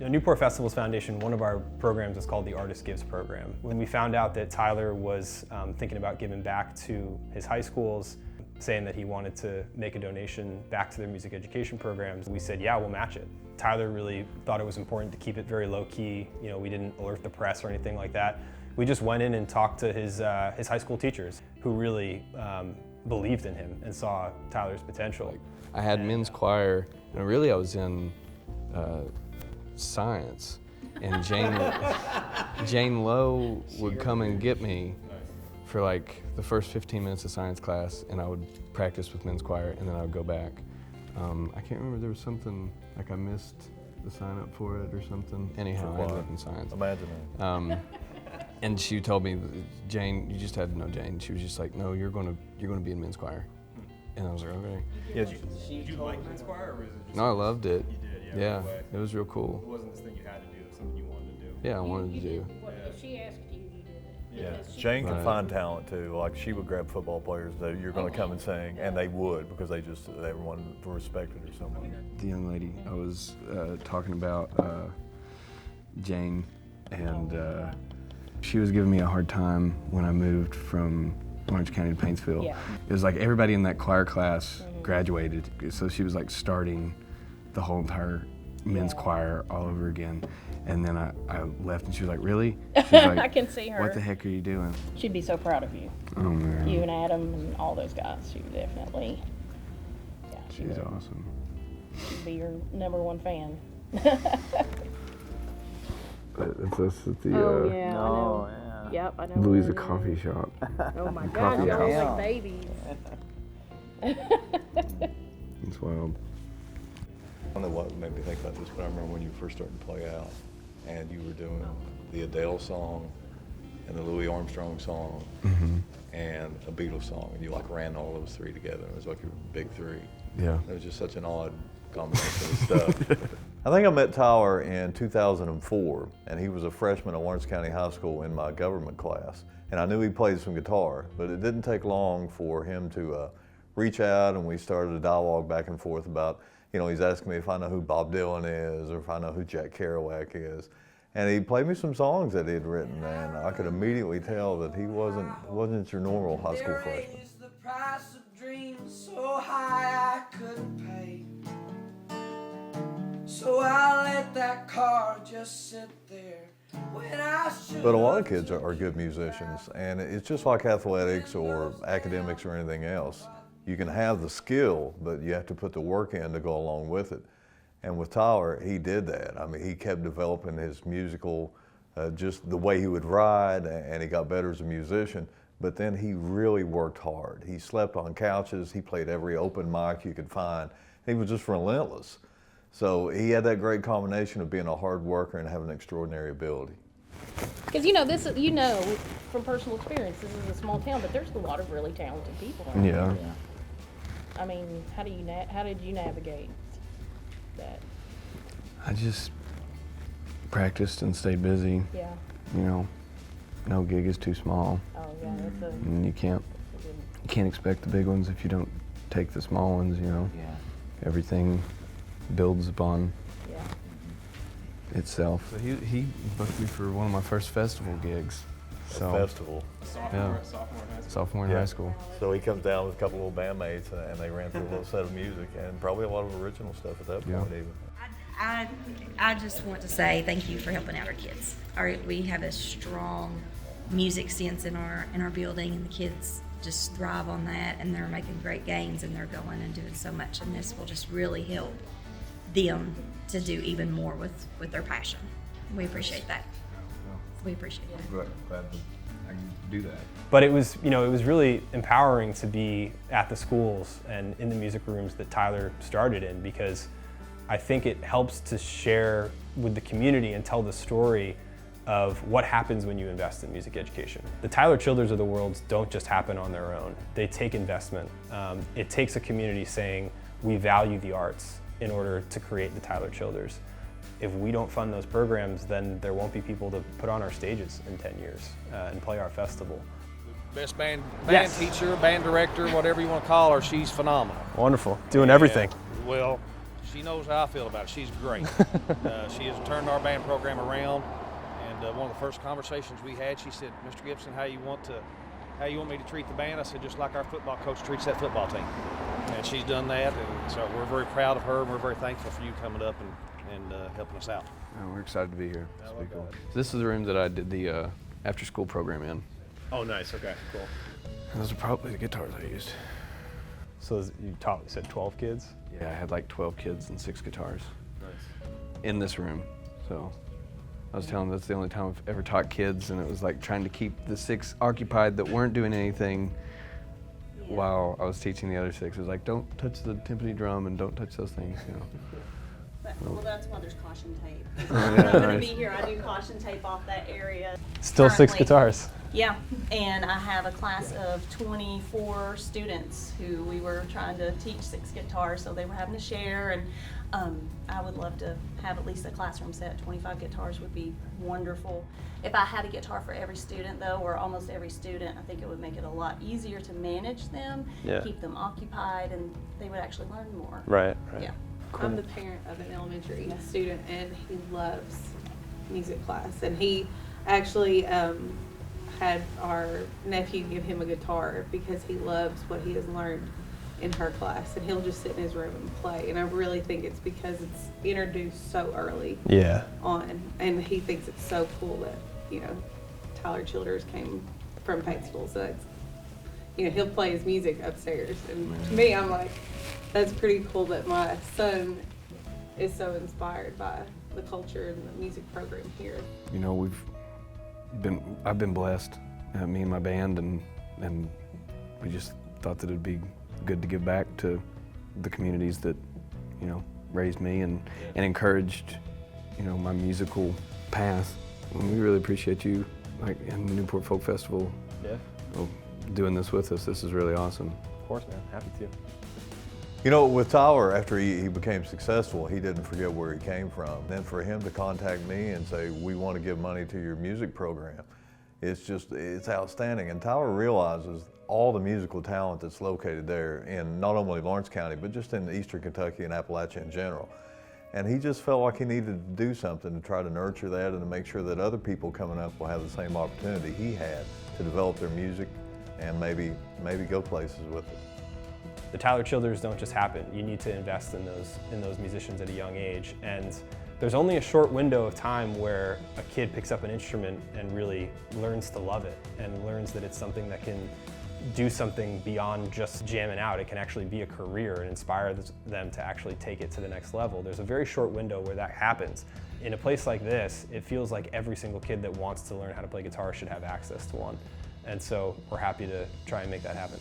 Newport Festivals Foundation, one of our programs is called the Artist Gives program. When we found out that Tyler was thinking about giving back to his high schools, saying that he wanted to make a donation back to their music education programs, we said, yeah, we'll match it. Tyler really thought it was important to keep it very low key. We didn't alert the press or anything like that. We just went in and talked to his high school teachers who really believed in him and saw Tyler's potential. I had men's choir, and really I was in science, and Jane Lowe would come and get me for like the first 15 minutes of science class, and I would practice with men's choir, and then I would go back. I can't remember, there was something, like I missed the sign up for it or something. Anyhow, I ended up in science. Imagine that. And she told me, Jane, you just had to know Jane. She was just like, no, you're gonna be in men's choir. And I was like, okay. Yeah. Did you like men's choir, or was it just? No, I loved it. You did, yeah. Yeah, Right away. it was real cool. It wasn't this thing you had to do, it was something you wanted to do. Yeah, I wanted to do. If she asked you, you did it. Yeah, Because she- Jane can Right. find talent too. Like she would grab football players that you're going to come and sing, and they would because they wanted to respect it or something. The young lady I was talking about, Jane, and she was giving me a hard time when I moved from Orange County to Paintsville. Yeah. It was like everybody in that choir class graduated, so she was like starting the whole entire men's choir all over again. And then I left, and she was like, really? She's like, I can see her. what the heck are you doing? She'd be so proud of you. Oh man, You and Adam and all those guys. She would definitely, yeah, she she's would. awesome. She'd be your #1 fan. It's us at the Oh, yeah, I know. yeah. Yep, I know. Louisa where it Coffee is. Shop. Oh my gosh, y'all house. look like babies. It's wild. I don't know what made me think about this, but I remember when you first started to play out, and you were doing the Adele song, and the Louis Armstrong song, and a Beatles song, and you like ran all those three together. It was like your big three. Yeah. It was just such an odd combination of stuff. I think I met Tyler in 2004, and he was a freshman at Orange County High School in my government class. And I knew he played some guitar, but it didn't take long for him to reach out, and we started a dialogue back and forth about, he's asking me if I know who Bob Dylan is or if I know who Jack Kerouac is. And he played me some songs that he had written, and I could immediately tell that he wasn't your normal high school freshman. The price of dreams so high I couldn't pay. So I let that car just sit there when I should. But a lot of kids are good musicians, and it's just like athletics or academics or anything else. You can have the skill, but you have to put the work in to go along with it. And with Tyler, he did that. I mean, he kept developing his musical, just the way he would ride, and he got better as a musician. But then he really worked hard. He slept on couches. He played every open mic you could find. He was just relentless. So he had that great combination of being a hard worker and having extraordinary ability. Because from personal experience, this is a small town, but there's a lot of really talented people around Yeah. here. I mean, how did you navigate that? I just practiced and stayed busy. Yeah. No gig is too small. Oh yeah, that's a And you can't expect the big ones if you don't take the small ones, Yeah. Everything builds upon yeah. itself. But he booked me for one of my first festival gigs. So Festival. Sophomore in high school. sophomore in Yeah. high school. So he comes down with a couple little bandmates, and they ran through a little set of music, and probably a lot of original stuff at that Yeah. point even. I just want to say thank you for helping out our kids. We have a strong music sense in our building, and the kids just thrive on that, and they're making great gains, and they're going and doing so much, and this will just really help them to do even more with their passion. We appreciate that. We appreciate that. Glad that I can do that. But it was really empowering to be at the schools and in the music rooms that Tyler started in, because I think it helps to share with the community and tell the story of what happens when you invest in music education. The Tyler Childers of the world don't just happen on their own. They take investment. It takes a community saying, we value the arts in order to create the Tyler Childers. If we don't fund those programs, then there won't be people to put on our stages in 10 years and play our festival. Best band Yes. teacher, band director, whatever you want to call her, she's phenomenal. Wonderful, doing everything. Well, She knows how I feel about it. She's great. She has turned our band program around, and one of the first conversations we had, she said, "Mr. Gibson, how you want me to treat the band?" I said, "Just like our football coach treats that football team." And she's done that, and so we're very proud of her, and we're very thankful for you coming up and helping us out. Oh, we're excited to be here. It's pretty cool. So this is the room that I did the after-school program in. Oh, nice. Okay, cool. And those are probably the guitars I used. So you said 12 kids? Yeah, I had like 12 kids and 6 guitars. Nice. In this room. So I was telling them that's the only time I've ever taught kids, and it was like trying to keep the 6 occupied that weren't doing anything while I was teaching the other 6. It was like, don't touch the timpani drum and don't touch those things, you know. Well, that's why there's caution tape. Oh, I'm yeah, not going to nice. be here. I do caution tape off that area. Still 6 currently. guitars. Yeah, and I have a class of 24 students who we were trying to teach 6 guitars, so they were having to share, and I would love to have at least a classroom set. 25 guitars would be wonderful. If I had a guitar for every student, though, or almost every student, I think it would make it a lot easier to manage them, Yeah. keep them occupied, and they would actually learn more. Right. Yeah. I'm the parent of an elementary student, and he loves music class. And he actually had our nephew give him a guitar because he loves what he has learned in her class. And he'll just sit in his room and play. And I really think it's because it's introduced so early on. And he thinks it's so cool that, you know, Tyler Childers came from Paintsville. So that's, you know, he'll play his music upstairs. And to me, I'm like, that's pretty cool that my son is so inspired by the culture and the music program here. You know, I've been blessed, me and my band, and we just thought that it'd be good to give back to the communities that, you know, raised me and encouraged, you know, my musical path. And we really appreciate you, like, in the Newport Folk Festival, doing this with us. This is really awesome. Of course, man. Happy to. You know, with Tyler, after he became successful, he didn't forget where he came from. Then for him to contact me and say, we want to give money to your music program, it's outstanding. And Tyler realizes all the musical talent that's located there in not only Lawrence County, but just in Eastern Kentucky and Appalachia in general. And he just felt like he needed to do something to try to nurture that and to make sure that other people coming up will have the same opportunity he had to develop their music and maybe go places with it. The Tyler Childers don't just happen. You need to invest in those musicians at a young age. And there's only a short window of time where a kid picks up an instrument and really learns to love it and learns that it's something that can do something beyond just jamming out. It can actually be a career and inspire them to actually take it to the next level. There's a very short window where that happens. In a place like this, it feels like every single kid that wants to learn how to play guitar should have access to one. And so we're happy to try and make that happen.